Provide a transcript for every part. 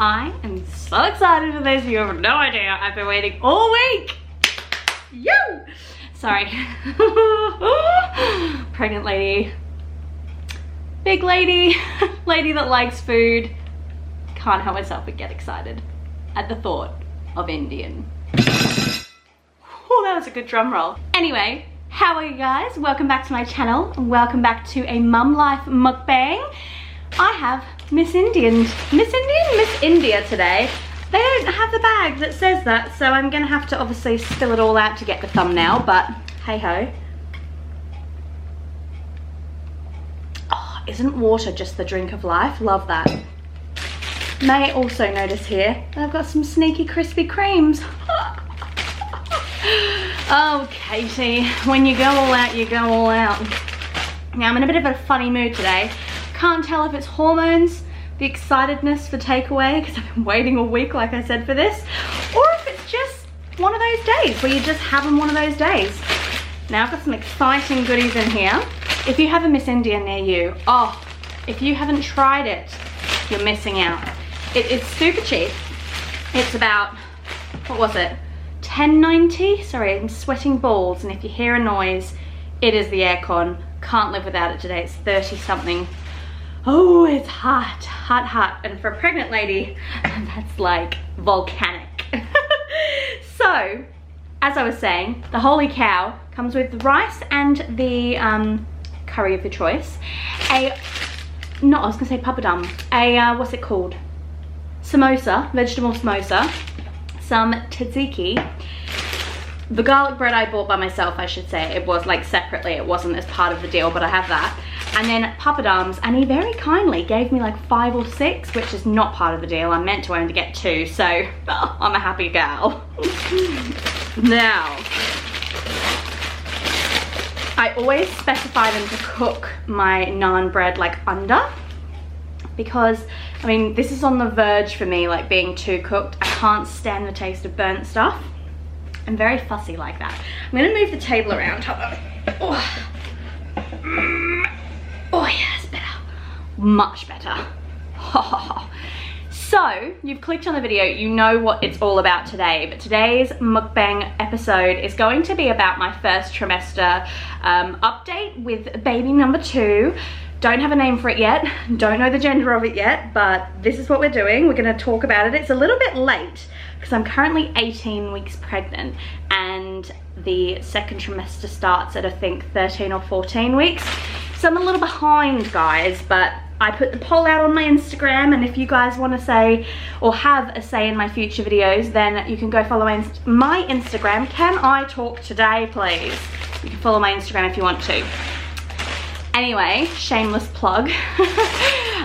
I am so excited for this. You have no idea. I've been waiting all week. Yo! Sorry. Pregnant lady. Big lady. Lady that likes food. Can't help myself but get excited at the thought of Indian. Oh, that was a good drum roll. Anyway, how are you guys? Welcome back to my channel. Welcome back to a mum life mukbang. I have Miss India today. They don't have the bag that says that, so I'm gonna have to obviously spill it all out to get the thumbnail, but hey ho. Oh, isn't water just the drink of life? Love that. May also notice here that I've got some sneaky Krispy Kremes. Oh, Katie, when you go all out, you go all out. Now, I'm in a bit of a funny mood today. Can't tell if it's hormones, the excitedness for takeaway, because I've been waiting all week, like I said, for this, or if it's just one of those days where you're just having one of those days. Now, I've got some exciting goodies in here. If you have a Miss India near you, oh, if you haven't tried it, you're missing out. It's super cheap. It's about, what was it? $10.90? Sorry, I'm sweating balls, and if you hear a noise, it is the aircon. Can't live without it today. It's 30 something. Oh, it's hot, hot, hot. And for a pregnant lady, that's like volcanic. So, as I was saying, the holy cow comes with the rice and the curry of your choice. I was gonna say papadum. What's it called? Samosa, vegetable samosa. Some tzatziki. The garlic bread I bought by myself, I should say. It was like separately, it wasn't as part of the deal, but I have that. And then papadums, and he very kindly gave me like 5 or 6, which is not part of the deal. I meant to only get 2, so I'm a happy gal. Now, I always specify them to cook my naan bread like under, because I mean, this is on the verge for me, like being too cooked. I can't stand the taste of burnt stuff. I'm very fussy like that. I'm gonna move the table around. Oh, oh yeah, it's better. Much better. So, you've clicked on the video, you know what it's all about today, but today's mukbang episode is going to be about my first trimester update with baby number 2. Don't have a name for it yet, don't know the gender of it yet, but this is what we're doing. We're gonna talk about it. It's a little bit late because I'm currently 18 weeks pregnant and the second trimester starts at I think 13 or 14 weeks. So I'm a little behind, guys, but I put the poll out on my Instagram, and if you guys wanna say or have a say in my future videos, then you can go follow my Instagram. Can I talk today, please? You can follow my Instagram if you want to. Anyway, shameless plug.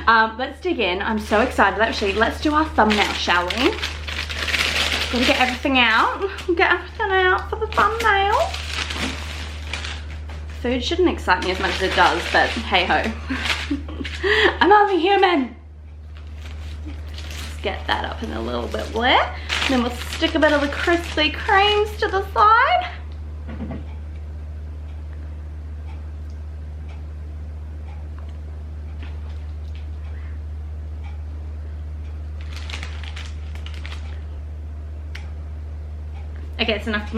Let's dig in. I'm so excited. Actually, let's do our thumbnail, shall we? Gotta get everything out. Get everything out for the thumbnail. Food shouldn't excite me as much as it does, but hey ho. I'm only human. Let's get that up in a little bit there. Then we'll stick a bit of the Krispy Kremes to the side. Okay, it's enough,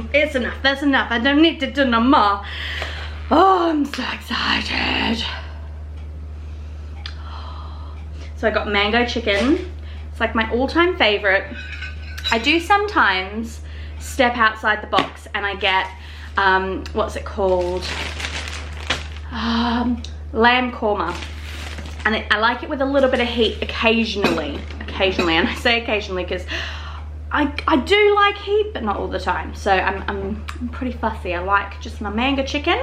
that's enough. I don't need to do no more. Oh, I'm so excited. So I got mango chicken. It's like my all-time favorite. I do sometimes step outside the box and I get, what's it called? Lamb korma. And I like it with a little bit of heat occasionally. And I say occasionally because I do like heat, but not all the time. So I'm pretty fussy. I like just my mango chicken.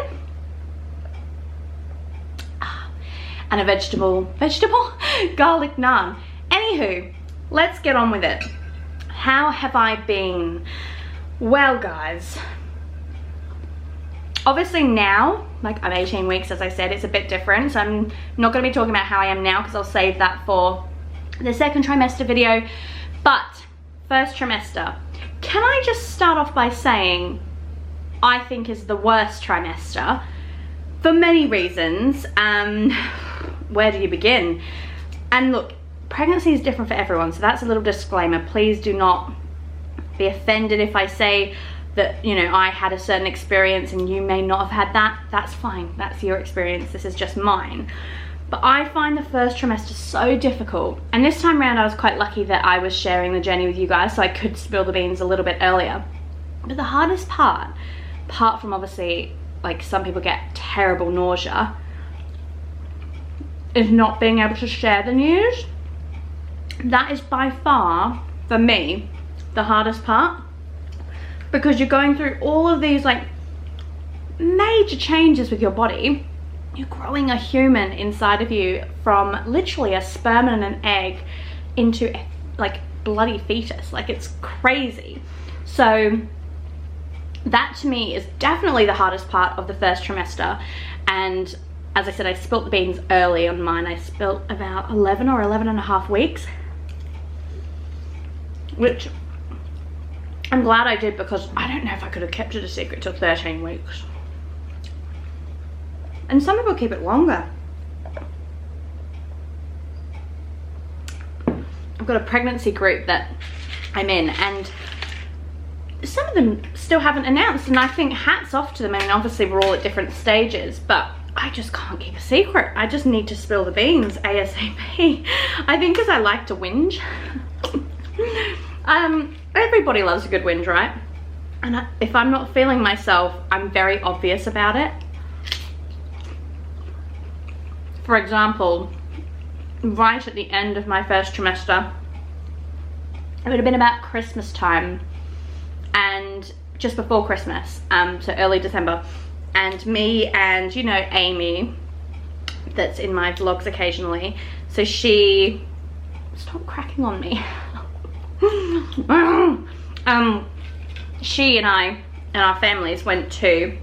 And a vegetable garlic naan. Anywho, let's get on with it. How have I been? Well, guys, obviously now, like I'm 18 weeks, as I said, it's a bit different. So I'm not gonna be talking about how I am now because I'll save that for the second trimester video. But first trimester, can I just start off by saying I think is the worst trimester for many reasons. Where do you begin? And look, pregnancy is different for everyone, so that's a little disclaimer. Please do not be offended if I say that, you know, I had a certain experience and you may not have had that. That's fine, that's your experience, this is just mine. But I find the first trimester so difficult, and this time around I was quite lucky that I was sharing the journey with you guys, so I could spill the beans a little bit earlier. But the hardest part, apart from obviously, like, some people get terrible nausea, is not being able to share the news. That is by far, for me, the hardest part, because you're going through all of these like major changes with your body. You're growing a human inside of you from literally a sperm and an egg into a like bloody fetus. Like, it's crazy. So that to me is definitely the hardest part of the first trimester. And as I said, I spilt the beans early on mine. I spilt about 11 or 11 and a half weeks, which I'm glad I did, because I don't know if I could have kept it a secret till 13 weeks. And some people keep it longer. I've got a pregnancy group that I'm in, and some of them still haven't announced, and I think hats off to them. I mean, obviously we're all at different stages, but I just can't keep a secret. I just need to spill the beans ASAP. I think because I like to whinge. Everybody loves a good whinge, right? And if I'm not feeling myself, I'm very obvious about it. For example, right at the end of my first trimester, it would have been about Christmas time, and just before Christmas, so early December, and me and, you know, Amy, that's in my vlogs occasionally, so she, stop cracking on me. She and I and our families went to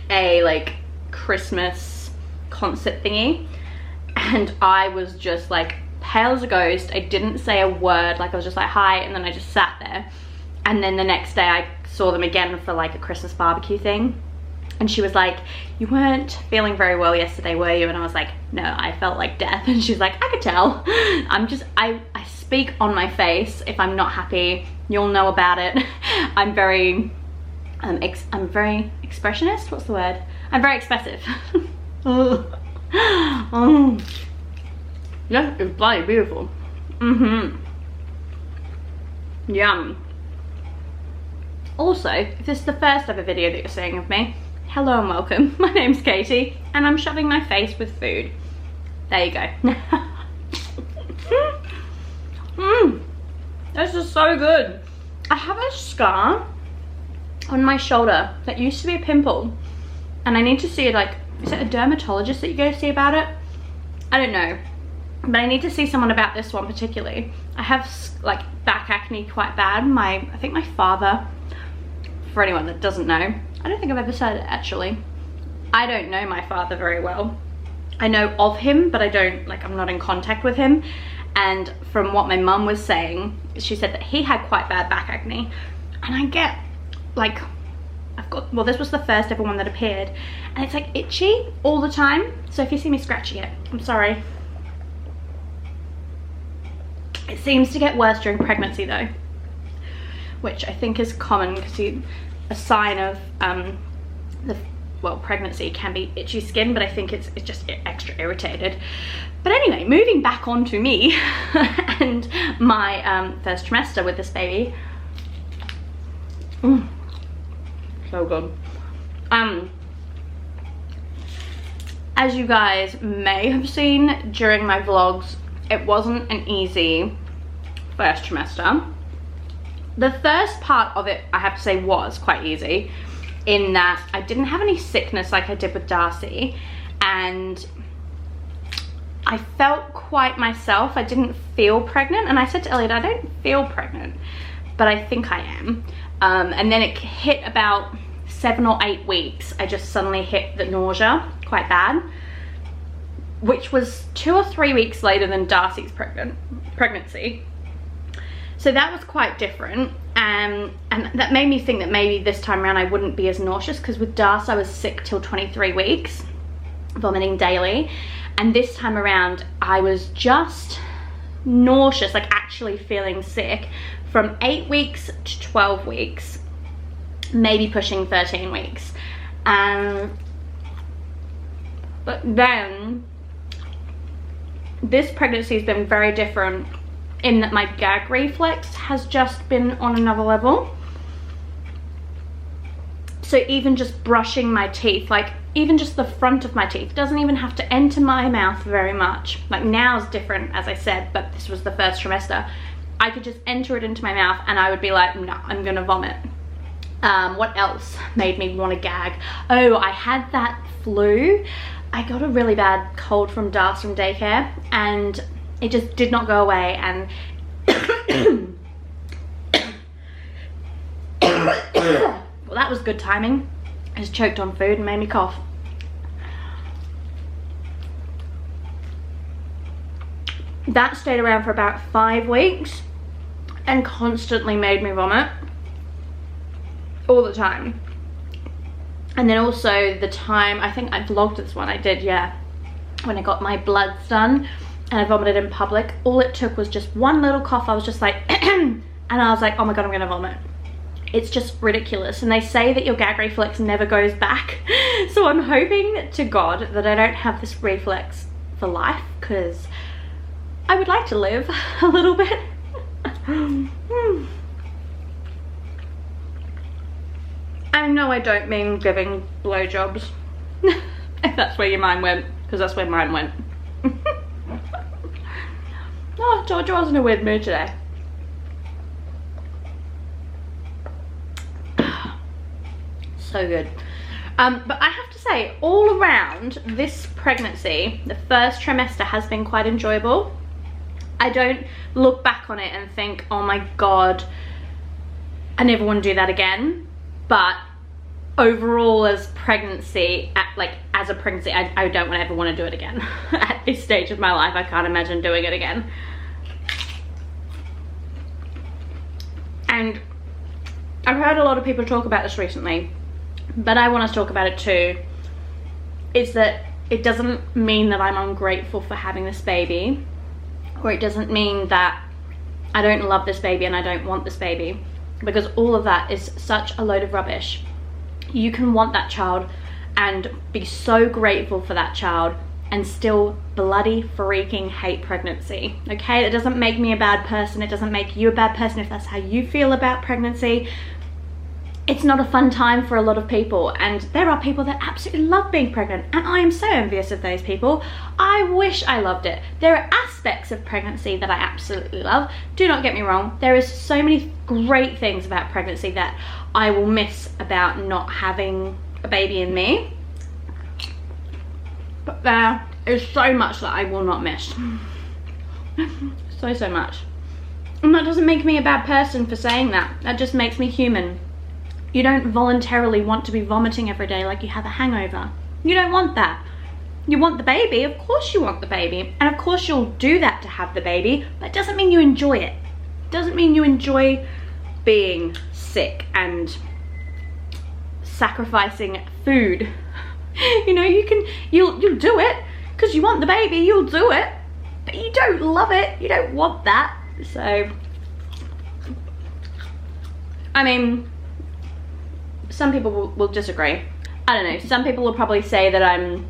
a like Christmas concert thingy, and I was just like pale as a ghost. I didn't say a word. Like, I was just like, hi, and then I just sat there. And then the next day I saw them again for like a Christmas barbecue thing, and she was like, you weren't feeling very well yesterday, were you? And I was like, no, I felt like death. And she's like, I could tell. I speak on my face. If I'm not happy, you'll know about it. I'm very expressionist. What's the word? I'm very expressive. Yeah, it's bloody beautiful. Yum. Also, if this is the first ever video that you're seeing of me, hello and welcome. My name's Katie, and I'm shoving my face with food. There you go. This is so good. I have a scar on my shoulder that used to be a pimple, and I need to see it, like, is it a dermatologist that you go see about it? I don't know, but I need to see someone about this one particularly. I have like back acne quite bad. I think my father, for anyone that doesn't know, I don't think I've ever said it actually, I don't know my father very well. I know of him, but I don't, like, I'm not in contact with him. And from what my mum was saying, she said that he had quite bad back acne, and I get like, well, this was the first ever one that appeared, and it's like itchy all the time. So if you see me scratching it, I'm sorry. It seems to get worse during pregnancy though, which I think is common, because a sign of pregnancy can be itchy skin, but I think it's just extra irritated. But anyway, moving back on to me and my first trimester with this baby. So good. As you guys may have seen during my vlogs, it wasn't an easy first trimester. The first part of it, I have to say, was quite easy, in that I didn't have any sickness like I did with Darcy, and I felt quite myself. I didn't feel pregnant, and I said to Elliot, I don't feel pregnant, but I think I am. And then it hit about 7 or 8 weeks, I just suddenly hit the nausea quite bad, which was 2 or 3 weeks later than Darcy's pregnancy. So that was quite different, and that made me think that maybe this time around I wouldn't be as nauseous, because with Darcy I was sick till 23 weeks, vomiting daily, And this time around, I was just nauseous, like actually feeling sick from 8 weeks to 12 weeks, maybe pushing 13 weeks. But then this pregnancy has been very different in that my gag reflex has just been on another level. So even just brushing my teeth, like even just the front of my teeth, doesn't even have to enter my mouth very much. Like now is different, as I said, but this was the first trimester. I could just enter it into my mouth and I would be like, no, I'm gonna vomit. What else made me want to gag? Oh, I had that flu. I got a really bad cold from Darcy from daycare and it just did not go away, and well, that was good timing. I just choked on food and made me cough. That stayed around for about 5 weeks and constantly made me vomit all the time. And then also the time, I think I vlogged this one, I did, yeah, when I got my bloods done and I vomited in public. All it took was just one little cough. I was just like and I was like, oh my god, I'm gonna vomit. It's just ridiculous. And they say that your gag reflex never goes back. So I'm hoping to God that I don't have this reflex for life, because I would like to live a little bit. I know I don't mean giving blowjobs. If that's where your mind went, because that's where mine went. Oh, I told you I was in a weird mood today. So good. But I have to say, all around this pregnancy, the first trimester has been quite enjoyable. I don't look back on it and think, oh my god, I never want to do that again. But overall, as pregnancy, as a pregnancy, I don't ever want to do it again. At this stage of my life, I can't imagine doing it again. And I've heard a lot of people talk about this recently, but I want to talk about it too. Is that it doesn't mean that I'm ungrateful for having this baby, or it doesn't mean that I don't love this baby and I don't want this baby, because all of that is such a load of rubbish. You can want that child and be so grateful for that child and still bloody freaking hate pregnancy, okay? That doesn't make me a bad person. It doesn't make you a bad person if that's how you feel about pregnancy. It's not a fun time for a lot of people, and there are people that absolutely love being pregnant, and I am so envious of those people. I wish I loved it. There are aspects of pregnancy that I absolutely love. Do not get me wrong. There is so many great things about pregnancy that I will miss about not having a baby in me. But there is so much that I will not miss. So much. And that doesn't make me a bad person for saying that. That just makes me human. You don't voluntarily want to be vomiting every day like you have a hangover. You don't want that. You want the baby, of course you want the baby. And of course you'll do that to have the baby, but it doesn't mean you enjoy it. It doesn't mean you enjoy being sick and sacrificing food. You know, you'll do it because you want the baby, you'll do it, but you don't love it, you don't want that. So, I mean, some people will disagree. I don't know, some people will probably say that I'm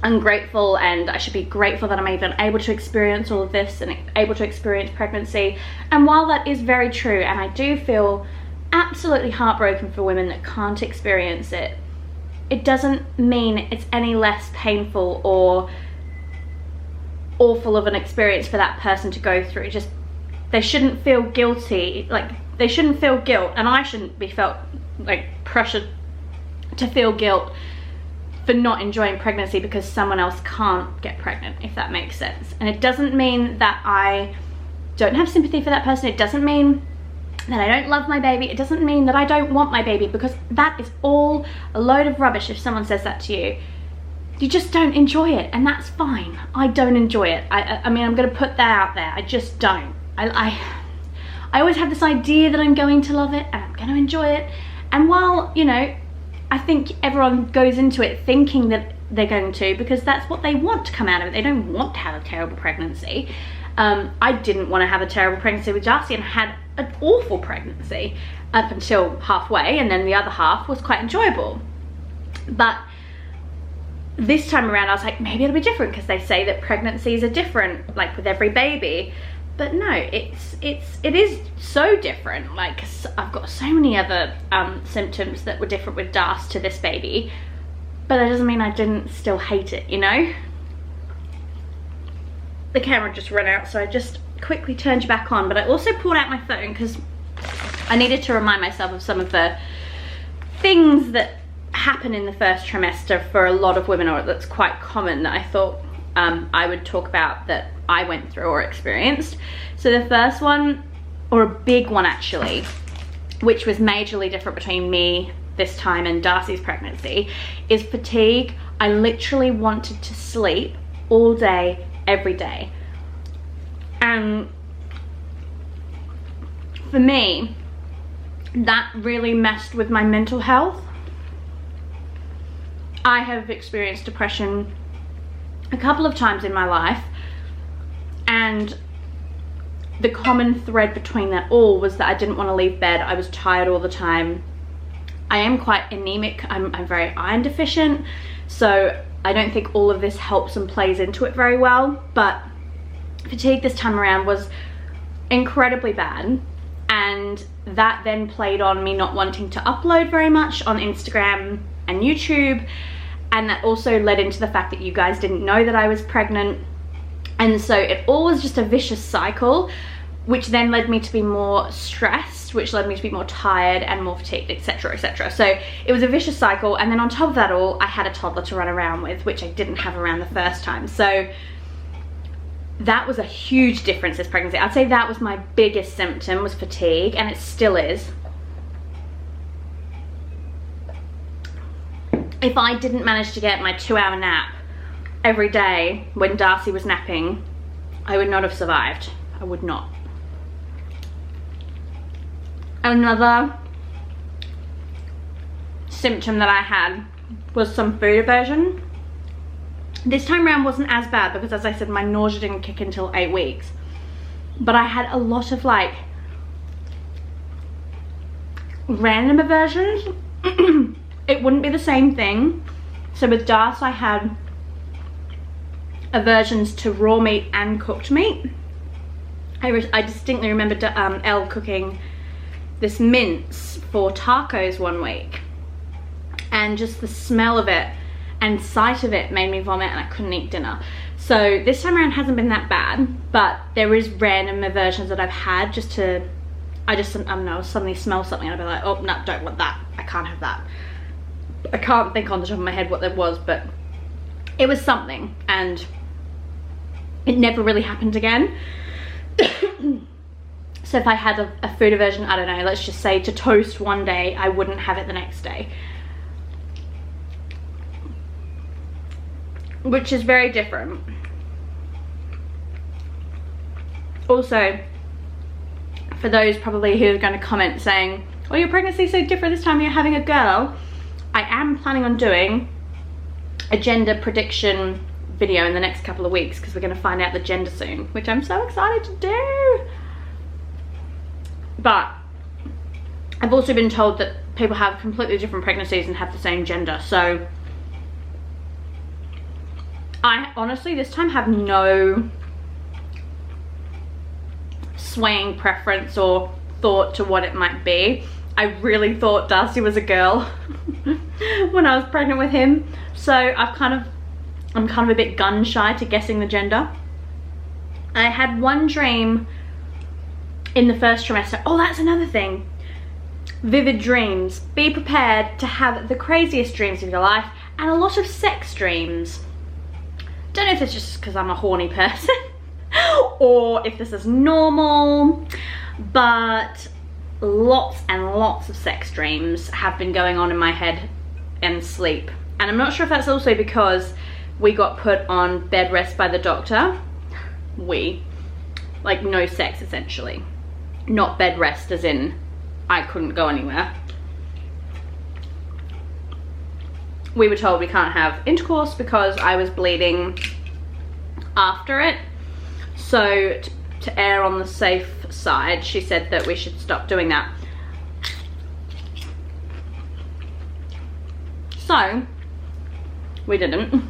ungrateful and I should be grateful that I'm even able to experience all of this and able to experience pregnancy. And while that is very true, and I do feel absolutely heartbroken for women that can't experience it, it doesn't mean it's any less painful or awful of an experience for that person to go through. Just, they shouldn't feel guilty, like they shouldn't feel guilt, and I shouldn't be felt like pressured to feel guilt for not enjoying pregnancy because someone else can't get pregnant, if that makes sense. And it doesn't mean that I don't have sympathy for that person. It doesn't mean that I don't love my baby. It doesn't mean that I don't want my baby, because that is all a load of rubbish if someone says that to you. You just don't enjoy it, and that's fine. I don't enjoy it. I mean, I'm gonna put that out there. I just don't. I always have this idea that I'm going to love it and I'm gonna enjoy it. And while, you know, I think everyone goes into it thinking that they're going to, because that's what they want to come out of it. They don't want to have a terrible pregnancy. I didn't want to have a terrible pregnancy with Darcy, and had an awful pregnancy up until halfway, and then the other half was quite enjoyable. But this time around I was like, maybe it'll be different, because they say that pregnancies are different, like with every baby. But no, it is so different. Like, I've got so many other symptoms that were different with Darcy to this baby, but that doesn't mean I didn't still hate it, you know? The camera just ran out, so I just quickly turned you back on. But I also pulled out my phone because I needed to remind myself of some of the things that happen in the first trimester for a lot of women, or that's quite common, that I thought I would talk about, that I went through or experienced. So the first one, or a big one actually, which was majorly different between me this time and Darcy's pregnancy, is fatigue. I literally wanted to sleep all day, every day. And for me, that really messed with my mental health. I have experienced depression a couple of times in my life, and the common thread between that all was that I didn't want to leave bed. I was tired all the time. I am quite anemic. I'm very iron deficient, so I don't think all of this helps and plays into it very well. But fatigue this time around was incredibly bad, and that then played on me not wanting to upload very much on Instagram and YouTube, and that also led into the fact that you guys didn't know that I was pregnant. And so it all was just a vicious cycle, which then led me to be more stressed, which led me to be more tired and more fatigued, etc, etc. So it was a vicious cycle, and then on top of that all, I had a toddler to run around with, which I didn't have around the first time. So that was a huge difference this pregnancy. I'd say that was my biggest symptom, was fatigue, and it still is. If I didn't manage to get my 2-hour nap every day when Darcy was napping, I would not have survived. I would not. Another symptom that I had was some food aversion. This time around wasn't as bad because, as I said, my nausea didn't kick until 8 weeks. But I had a lot of like random aversions. It wouldn't be the same thing. So with Darcy, I had aversions to raw meat and cooked meat. I distinctly remember Elle cooking this mince for tacos one week, and just the smell of it and sight of it made me vomit, and I couldn't eat dinner. So this time around hasn't been that bad, but there is random aversions that I've had I don't know, suddenly smell something and I'll be like, oh no, don't want that, I can't have that. I can't think on the top of my head what that was, but it was something, and it never really happened again. So if I had a food aversion, I don't know, let's just say to toast one day, I wouldn't have it the next day. Which is very different. Also, for those probably who are going to comment saying, oh, your pregnancy's so different this time, you're having a girl. I am planning on doing a gender prediction video in the next couple of weeks, because we're going to find out the gender soon, which I'm so excited to do. But I've also been told that people have completely different pregnancies and have the same gender. So I honestly this time have no swaying preference or thought to what it might be. I really thought Darcy was a girl when I was pregnant with him. So I'm kind of a bit gun shy to guessing the gender. I had one dream in the first trimester. Oh, that's another thing. Vivid dreams. Be prepared to have the craziest dreams of your life, and a lot of sex dreams. Don't know if it's just because I'm a horny person or if this is normal, but lots and lots of sex dreams have been going on in my head and sleep. And I'm not sure if that's also because we got put on bed rest by the doctor. Like no sex essentially. Not bed rest as in I couldn't go anywhere. we were told we can't have intercourse because I was bleeding after it. So to err on the safe side, she said that we should stop doing that. So we didn't.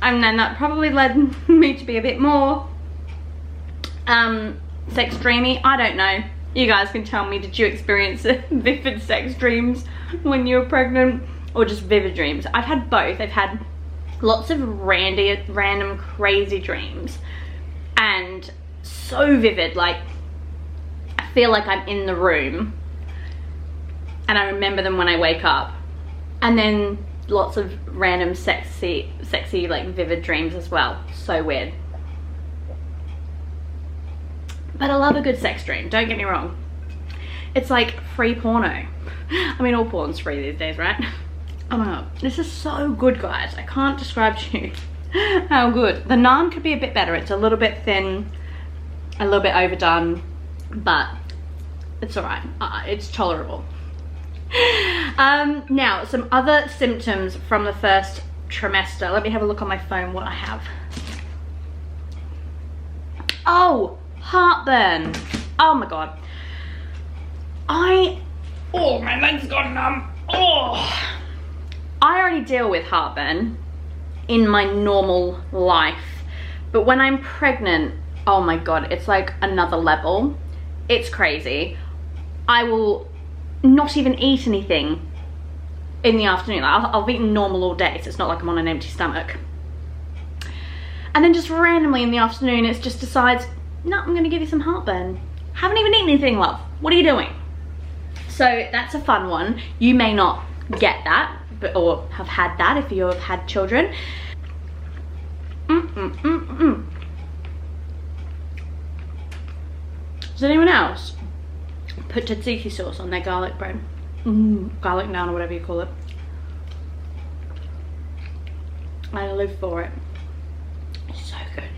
And then that probably led me to be a bit more sex dreamy. I don't know. You guys can tell me, did you experience vivid sex dreams when you were pregnant, or just vivid dreams? I've had both. I've had lots of random crazy dreams, and so vivid, like I feel like I'm in the room and I remember them when I wake up. And then lots of random sexy like vivid dreams as well. So weird. But I love a good sex dream, don't get me wrong. It's like free porno. I mean, all porn's free these days, right? Oh my god, this is so good, guys. I can't describe to you how good. The naan could be a bit better. It's a little bit thin, a little bit overdone, but it's alright. It's tolerable. Now, some other symptoms from the first trimester. Let me have a look on my phone what I have. Oh, heartburn. Oh my god. Oh, my legs got numb. Oh. I already deal with heartburn in my normal life, but when I'm pregnant, oh my god, it's like another level. It's crazy. I will not even eat anything in the afternoon. I'll be eating normal all day, so it's not like I'm on an empty stomach. And then just randomly in the afternoon, it just decides, no, I'm gonna give you some heartburn. Haven't even eaten anything, love. What are you doing? So that's a fun one. You may not get that, or have had that if you have had children. Does anyone else put tzatziki sauce on their garlic bread? Garlic naan or whatever you call it. I live for it. It's so good.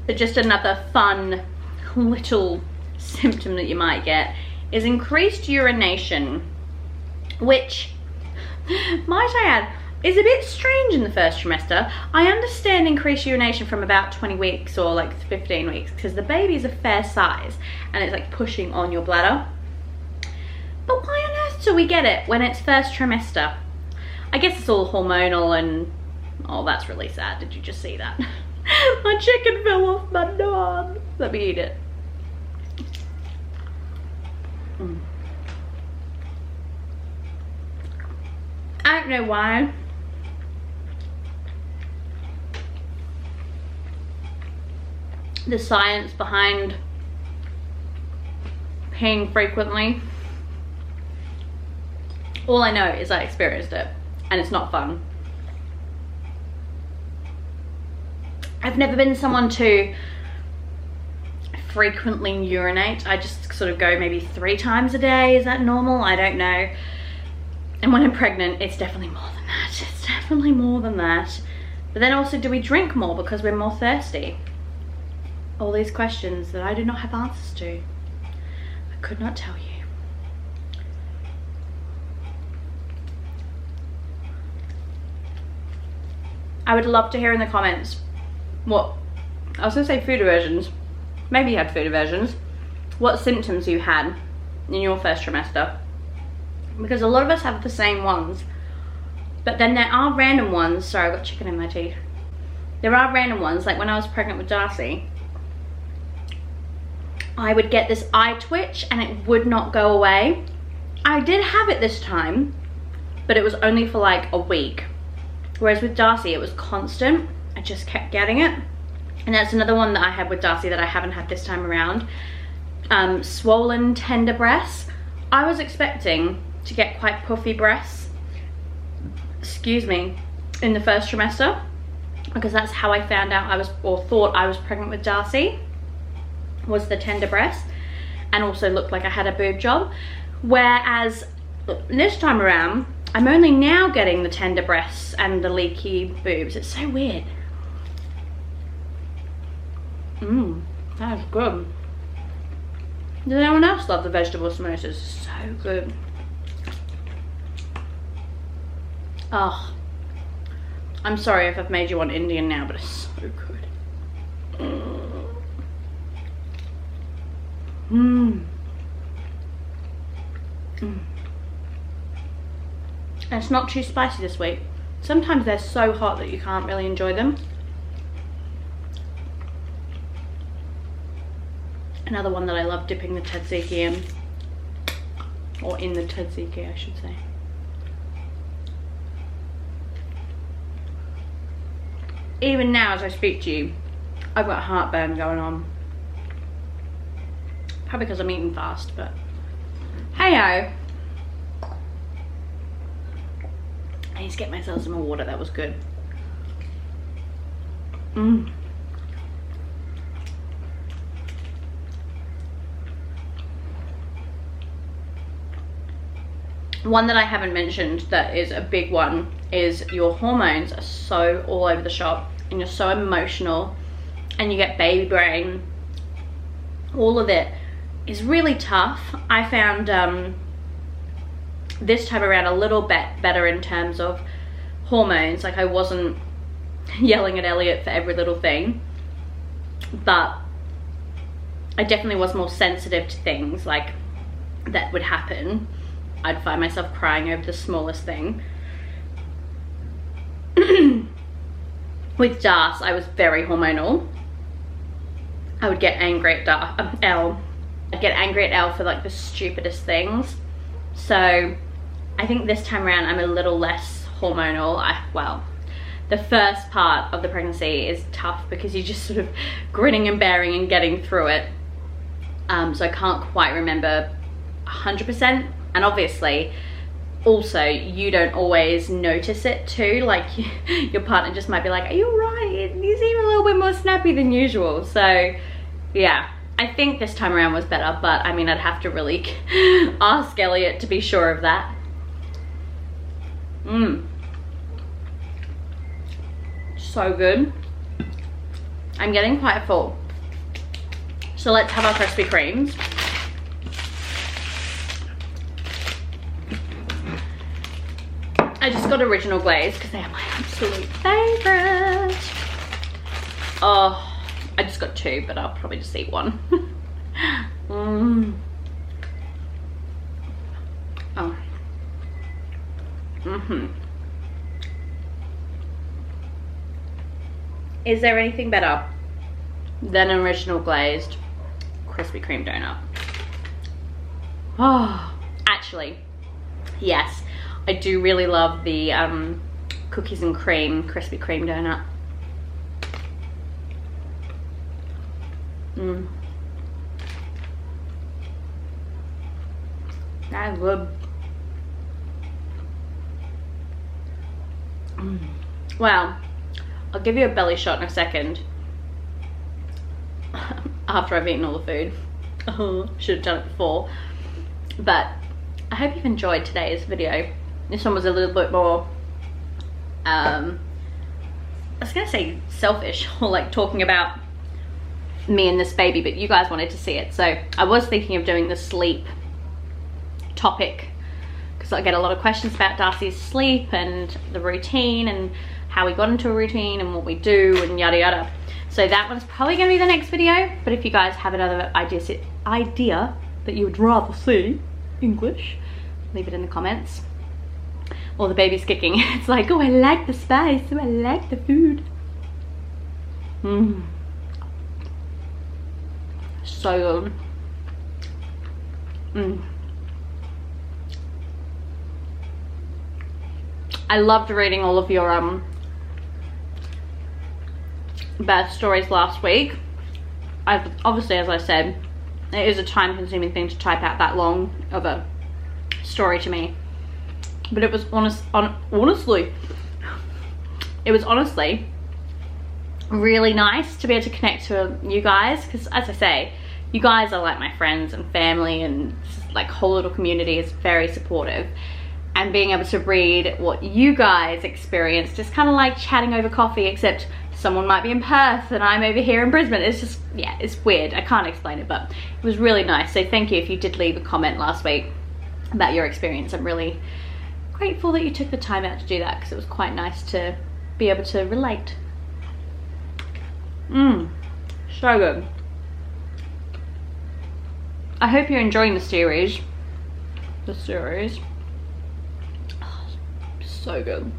So just another fun little symptom that you might get is increased urination, which, might I add, is a bit strange in the first trimester. I understand increased urination from about 20 weeks or like 15 weeks because the baby is a fair size and it's like pushing on your bladder. But why on earth do we get it when it's first trimester? I guess it's all hormonal and, oh, that's really sad. Did you just see that? My chicken fell off my naan. Let me eat it. I don't know why. The science behind peeing frequently. All I know is I experienced it and it's not fun. I've never been someone to frequently urinate. I just sort of go maybe 3 times a day. Is that normal? I don't know. And when I'm pregnant, it's definitely more than that. It's definitely more than that. But then also, do we drink more because we're more thirsty? All these questions that I do not have answers to. I could not tell you. I would love to hear in the comments what, I was gonna say food aversions. Maybe you had food aversions. What symptoms you had in your first trimester. Because a lot of us have the same ones. But then there are random ones. Sorry, I've got chicken in my teeth. There are random ones, like when I was pregnant with Darcy, I would get this eye twitch and it would not go away. I did have it this time, but it was only for like a week. Whereas with Darcy, it was constant. I just kept getting it. And that's another one that I had with Darcy that I haven't had this time around. Swollen, tender breasts. I was expecting to get quite puffy breasts, excuse me, in the first trimester, because that's how I found out I was, or thought I was pregnant with Darcy, was the tender breasts, and also looked like I had a boob job. Whereas this time around, I'm only now getting the tender breasts and the leaky boobs. It's so weird. That is good. Does anyone else love the vegetable samosas? So good. Oh, I'm sorry if I've made you want Indian now, but it's so good. And it's not too spicy this week. Sometimes they're so hot that you can't really enjoy them. Another one that I love dipping the tzatziki in. Or in the tzatziki, I should say. Even now as I speak to you, I've got heartburn going on. Probably because I'm eating fast, but hey-o. I need to get myself some more water. That was good. One that I haven't mentioned that is a big one is your hormones are so all over the shop and you're so emotional and you get baby brain. All of it is really tough. I found this time around a little bit better in terms of hormones. Like I wasn't yelling at Elliot for every little thing, but I definitely was more sensitive to things like that would happen. I'd find myself crying over the smallest thing. With Das, I was very hormonal. I would get angry at Elle. I'd get angry at Elle for like the stupidest things. So I think this time around I'm a little less hormonal. Well, the first part of the pregnancy is tough because you're just sort of grinning and bearing and getting through it. So I can't quite remember 100%. And obviously, also, you don't always notice it too. Like, your partner just might be like, are you alright? You seem a little bit more snappy than usual. So, yeah, I think this time around was better. But, I mean, I'd have to really ask Elliot to be sure of that. So good. I'm getting quite full. So, let's have our Krispy Kremes. I just got original glaze because they are my absolute favorite. Oh, I just got 2, but I'll probably just eat one. Oh. Is there anything better than an original glazed Krispy Kreme donut? Oh, actually, yes. I do really love the cookies and cream Krispy Kreme donut. That's good. Well, I'll give you a belly shot in a second after I've eaten all the food. Should have done it before. But I hope you've enjoyed today's video. This one was a little bit more, I was gonna say selfish, or like talking about me and this baby, but you guys wanted to see it. So I was thinking of doing the sleep topic because I get a lot of questions about Darcy's sleep and the routine and how we got into a routine and what we do and yada yada. So that one's probably gonna be the next video, but if you guys have another idea that you would rather see, English, leave it in the comments. Or the baby's kicking. It's like, oh, I like the spice. Oh, I like the food. So good. I loved reading all of your birth stories last week. Obviously, as I said, it is a time-consuming thing to type out that long of a story to me. But it was honestly really nice to be able to connect to you guys, because as I say, you guys are like my friends and family, and like whole little community is very supportive. And being able to read what you guys experienced, just kind of like chatting over coffee, except someone might be in Perth and I'm over here in Brisbane. It's just, yeah, it's weird. I can't explain it, but it was really nice. So thank you if you did leave a comment last week about your experience. I'm really grateful that you took the time out to do that, because it was quite nice to be able to relate. So good. I hope you're enjoying the series. Oh, so good.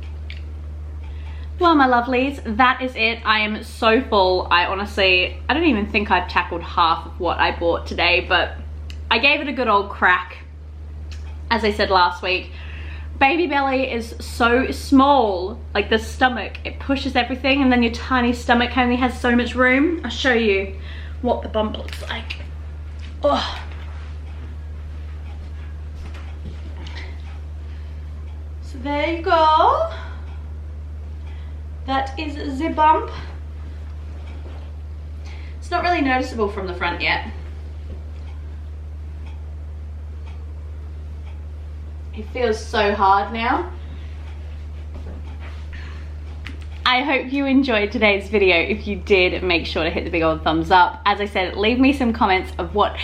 Well, my lovelies, that is it. I am so full. I don't even think I've tackled half of what I bought today, but I gave it a good old crack. As I said last week, baby belly is so small, like the stomach, it pushes everything, and then your tiny stomach only has so much room. I'll show you what the bump looks like. Oh. So there you go. That is the bump. It's not really noticeable from the front yet. It feels so hard now. I hope you enjoyed today's video. If you did, make sure to hit the big old thumbs up. As I said, leave me some comments of what,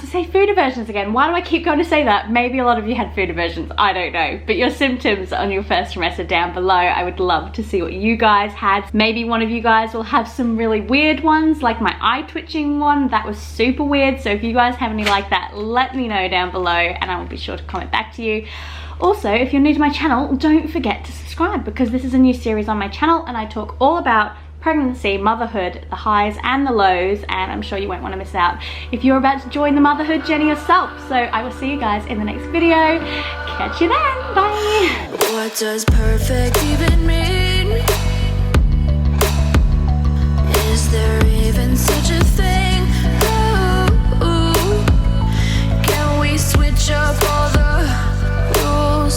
say food aversions again. Why do I keep going to say that? Maybe a lot of you had food aversions, I don't know. But your symptoms on your first trimester down below. I would love to see what you guys had. Maybe one of you guys will have some really weird ones, like my eye twitching one. That was super weird. So if you guys have any like that, let me know down below and I will be sure to comment back to you. Also, if you're new to my channel, don't forget to subscribe, because this is a new series on my channel and I talk all about pregnancy, motherhood, the highs and the lows, and I'm sure you won't want to miss out if you're about to join the motherhood journey yourself. So I will see you guys in the next video. Catch you then. Bye. What does perfect even mean? Is there even such a thing?